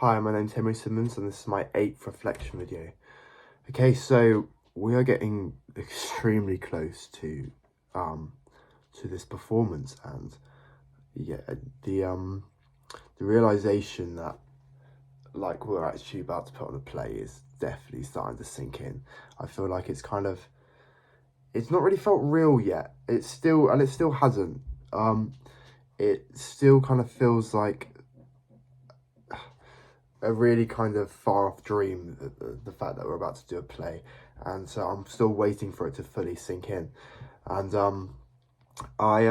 Hi, my name's Henry Simmons and this is my 8th reflection video. Okay, so we are getting extremely close to this performance, and yeah, the realization that like we're actually about to put on a play is definitely starting to sink in. I feel like it's not really felt real yet. It still hasn't. It still kind of feels like a really kind of far off dream, the fact that we're about to do a play, and so I'm still waiting for it to fully sink in. And I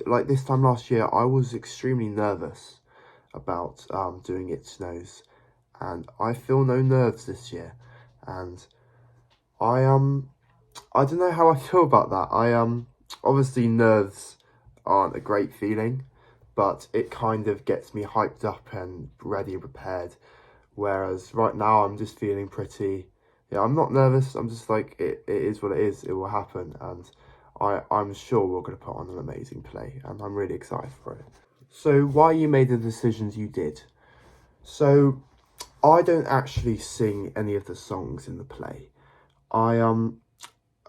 like this time last year I was extremely nervous about doing It Snows, and I feel no nerves this year, and I don't know how I feel about that. Obviously nerves aren't a great feeling, but it kind of gets me hyped up and ready and prepared. Whereas right now I'm just feeling pretty, I'm not nervous. I'm just like, it is what it is. It will happen. And I'm sure we're going to put on an amazing play, and I'm really excited for it. So why you made the decisions you did. So I don't actually sing any of the songs in the play.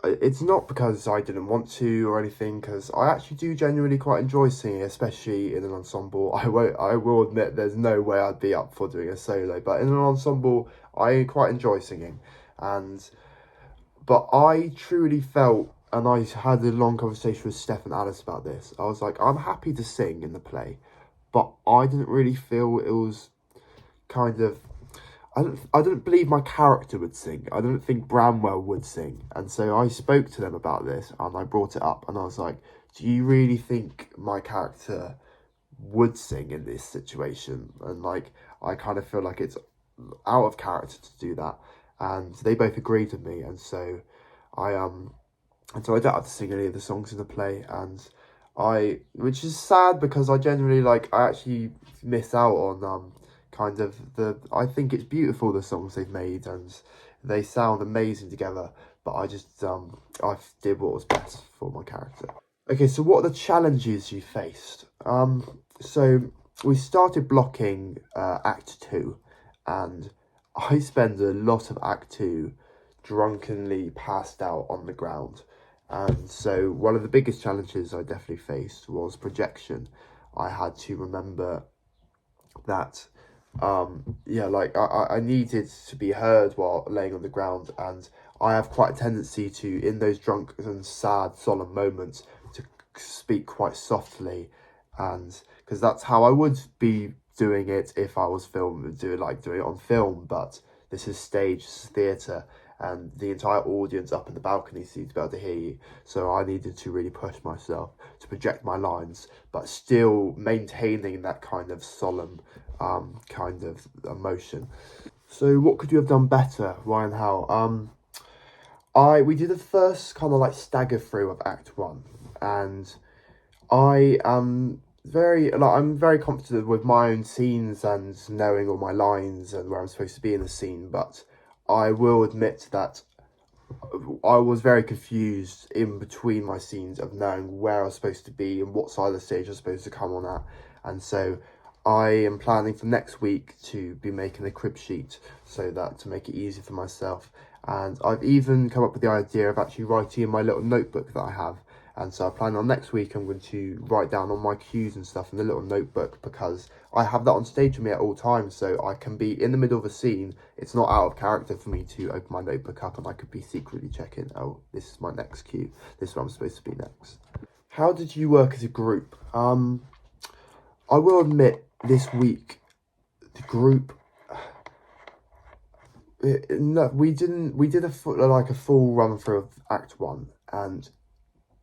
It's not because I didn't want to or anything, because I actually do genuinely quite enjoy singing, especially in an ensemble. I will admit there's no way I'd be up for doing a solo, but in an ensemble I quite enjoy singing. But I truly felt, and I had a long conversation with Steph and Alice about this, I was like, I'm happy to sing in the play, but I didn't really feel it was kind of, I didn't believe my character would sing. I didn't think Bramwell would sing. And so I spoke to them about this and I brought it up and I was like, do you really think my character would sing in this situation? And like, I kind of feel like it's out of character to do that. And they both agreed with me. And so I don't have to sing any of the songs in the play. And which is sad because I genuinely I actually miss out on I think it's beautiful, the songs they've made, and they sound amazing together, but I just I did what was best for my character. Okay, so what are the challenges you faced? So we started blocking Act 2, and I spend a lot of Act 2 drunkenly passed out on the ground. And so one of the biggest challenges I definitely faced was projection. I had to remember that I needed to be heard while laying on the ground, and I have quite a tendency to, in those drunk and sad solemn moments, to speak quite softly, and because that's how I would be doing it if I was doing it on film. But this is stage, this is theatre, and the entire audience up in the balcony seems to be able to hear you. So I needed to really push myself to project my lines, but still maintaining that kind of solemn kind of emotion. So what could you have done better? Why and how? We did the first kind of stagger through of Act 1, and I am I'm very confident with my own scenes and knowing all my lines and where I'm supposed to be in the scene, but I will admit that I was very confused in between my scenes of knowing where I was supposed to be and what side of the stage I was supposed to come on at. And so I am planning for next week to be making a crib sheet so that to make it easy for myself. And I've even come up with the idea of actually writing in my little notebook that I have. And so I plan on next week I'm going to write down all my cues and stuff in the little notebook, because I have that on stage with me at all times, so I can be in the middle of a scene. It's not out of character for me to open my notebook up and I could be secretly checking, oh, this is my next cue, this is what I'm supposed to be next. How did you work as a group? I will admit this week the group, no, we did a full run through of Act 1, and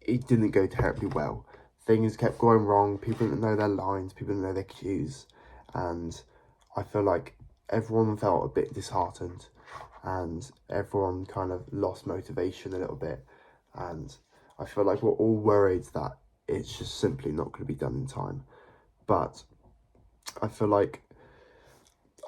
it didn't go terribly well. Things kept going wrong, people didn't know their lines, people didn't know their cues, and I feel like everyone felt a bit disheartened, and everyone kind of lost motivation a little bit, and I feel like we're all worried that it's just simply not going to be done in time. But I feel like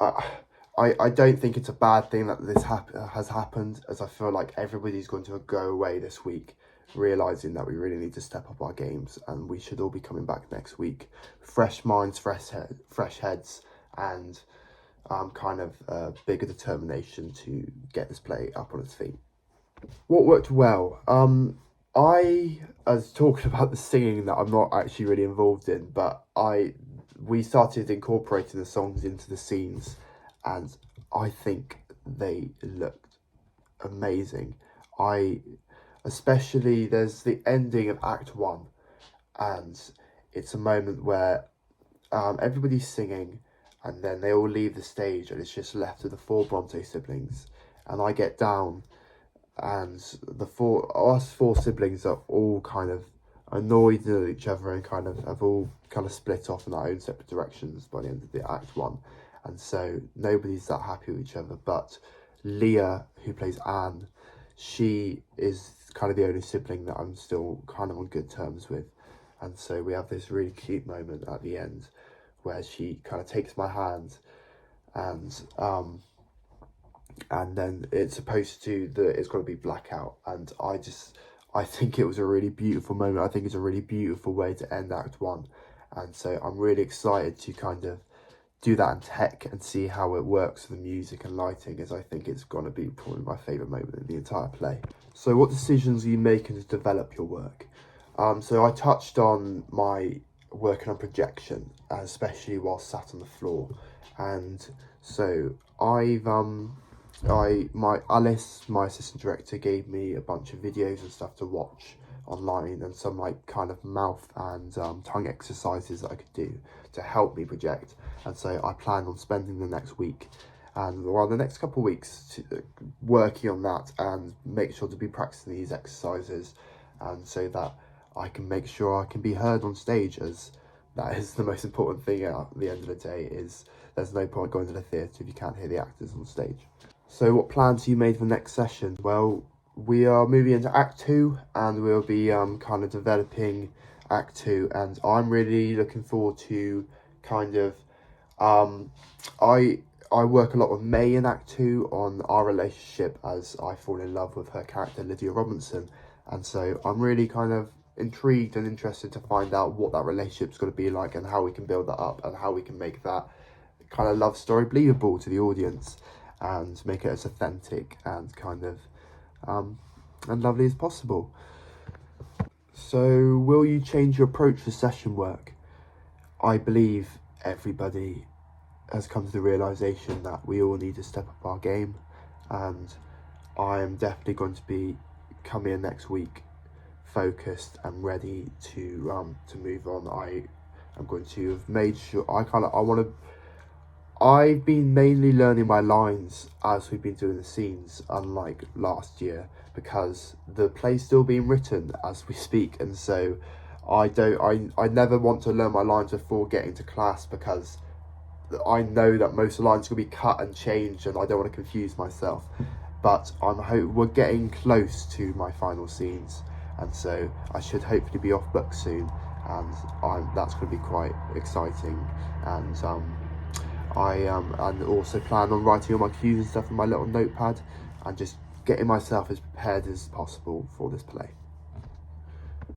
I don't think it's a bad thing that this has happened, as I feel like everybody's going to go away this week realising that we really need to step up our games, and we should all be coming back next week. Fresh minds, fresh heads, and kind of bigger determination to get this play up on its feet. What worked well? I was talking about the singing that I'm not actually really involved in, but we started incorporating the songs into the scenes, and I think they looked amazing. Especially there's the ending of Act 1, and it's a moment where everybody's singing, and then they all leave the stage, and it's just left with the 4 Bronte siblings, and I get down, and us 4 siblings are all kind of annoyed at each other and kind of have all kind of split off in our own separate directions by the end of the Act 1, and so nobody's that happy with each other. But Leah, who plays Anne, she is kind of the only sibling that I'm still kind of on good terms with, and so we have this really cute moment at the end where she kind of takes my hand, and then it's got to be blackout, and I think it was a really beautiful moment. I think it's a really beautiful way to end Act 1, and so I'm really excited to kind of do that in tech and see how it works with the music and lighting, as I think it's going to be probably my favourite moment in the entire play. So what decisions are you making to develop your work? So I touched on my working on projection, especially while sat on the floor, and so Alice, my assistant director, gave me a bunch of videos and stuff to watch online, and some like kind of mouth and tongue exercises that I could do to help me project. And so I plan on spending the next week the next couple of weeks working on that, and make sure to be practicing these exercises, and so that I can make sure I can be heard on stage, as that is the most important thing at the end of the day. Is there's no point going to the theatre if you can't hear the actors on stage. So what plans have you made for the next session? Well, we are moving into Act 2, and we'll be kind of developing Act 2, and I'm really looking forward to kind of I work a lot with May in Act 2 on our relationship, as I fall in love with her character Lydia Robinson, and so I'm really kind of intrigued and interested to find out what that relationship's going to be like, and how we can build that up, and how we can make that kind of love story believable to the audience, and make it as authentic and kind of and lovely as possible. So will you change your approach to session work? I believe everybody has come to the realisation that we all need to step up our game, and I am definitely going to be coming in next week focused and ready to move on. I am going to have made sure I've been mainly learning my lines as we've been doing the scenes, unlike last year, because the play's still being written as we speak, and so I never want to learn my lines before getting to class, because I know that most of the lines will be cut and changed, and I don't want to confuse myself. But we're getting close to my final scenes, and so I should hopefully be off book soon, and that's going to be quite exciting. And and also plan on writing all my cues and stuff in my little notepad, and just getting myself as prepared as possible for this play.